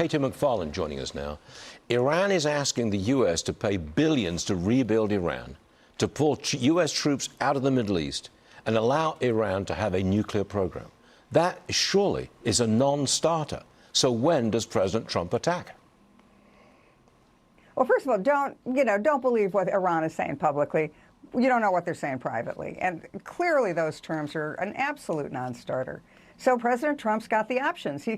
KT McFarland joining us now. Iran is asking the U.S. to pay billions to rebuild Iran, to pull U.S. troops out of the Middle East and allow Iran to have a nuclear program. That surely is a non-starter. So when does President Trump attack? Well, first of all, don't believe what Iran is saying publicly. You don't know what they're saying privately. And clearly those terms are an absolute non-starter. So President Trump's got the options.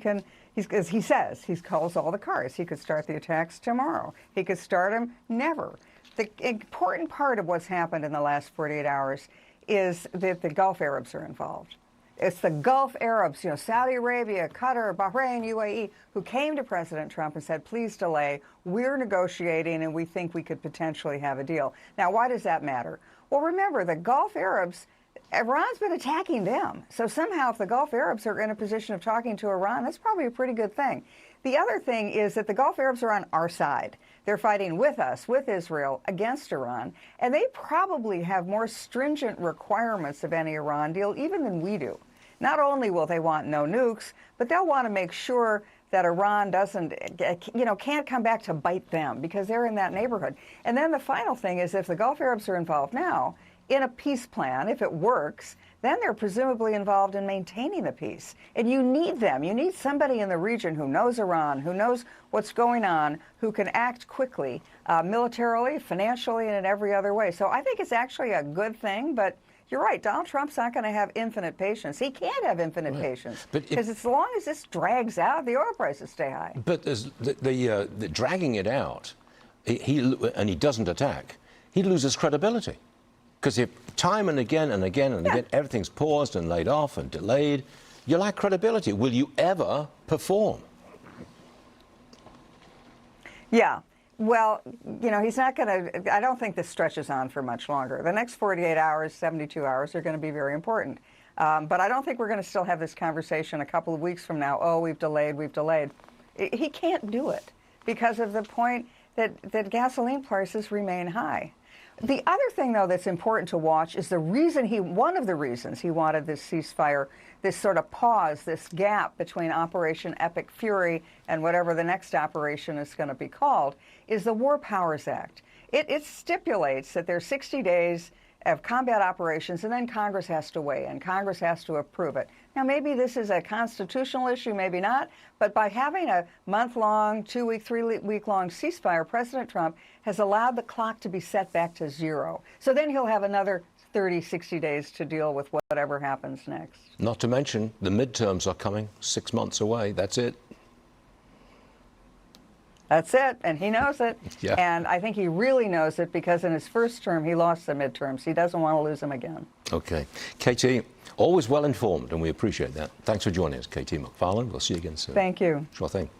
As he says, he calls all the cards. He could start the attacks tomorrow. He could start them never. The important part of what's happened in the last 48 hours is that the Gulf Arabs are involved. It's the Gulf Arabs, Saudi Arabia, Qatar, Bahrain, UAE, who came to President Trump and said, please delay. We're negotiating and we think we could potentially have a deal. Now, why does that matter? Well, remember, the Gulf Arabs, Iran's been attacking them. So somehow if the Gulf Arabs are in a position of talking to Iran, that's probably a pretty good thing. The other thing is that the Gulf Arabs are on our side. They're fighting with us, with Israel, against Iran, and they probably have more stringent requirements of any Iran deal even than we do. Not only will they want no nukes, but they'll want to make sure that Iran can't come back to bite them because they're in that neighborhood. And then the final thing is if the Gulf Arabs are involved now in a peace plan, if it works, then they're presumably involved in maintaining the peace. And you need them. You need somebody in the region who knows Iran, who knows what's going on, who can act quickly, militarily, financially, and in every other way. So I think it's actually a good thing, but you're right, Donald Trump's not going to have infinite patience. He can't have infinite patience because as long as this drags out, the oil prices stay high. But the dragging it out, and he doesn't attack, he loses credibility. Because if time and again and again and again, everything's paused and laid off and delayed, you lack credibility. Will you ever perform? Yeah. Well, he's not going to, I don't think this stretches on for much longer. The next 48 hours, 72 hours are going to be very important. But I don't think we're going to still have this conversation a couple of weeks from now. Oh, we've delayed, we've delayed. He can't do it because of the point that gasoline prices remain high. The other thing, though, that's important to watch is one of the reasons he wanted this ceasefire, this sort of pause, this gap between Operation Epic Fury and whatever the next operation is going to be called, is the War Powers Act. It stipulates that there's 60 days of combat operations, and then Congress has to weigh in. Congress has to approve it. Now, maybe this is a constitutional issue, maybe not, but by having a month-long, 2-week, 3-week-long ceasefire, President Trump has allowed the clock to be set back to 0. So then he'll have another 30, 60 days to deal with whatever happens next. Not to mention, the midterms are coming 6 months away. That's it. That's it, and he knows it. Yeah. And I think he really knows it because in his first term, he lost the midterms. He doesn't want to lose them again. Okay. KT, always well informed, and we appreciate that. Thanks for joining us, KT McFarland. We'll see you again soon. Thank you. Sure thing.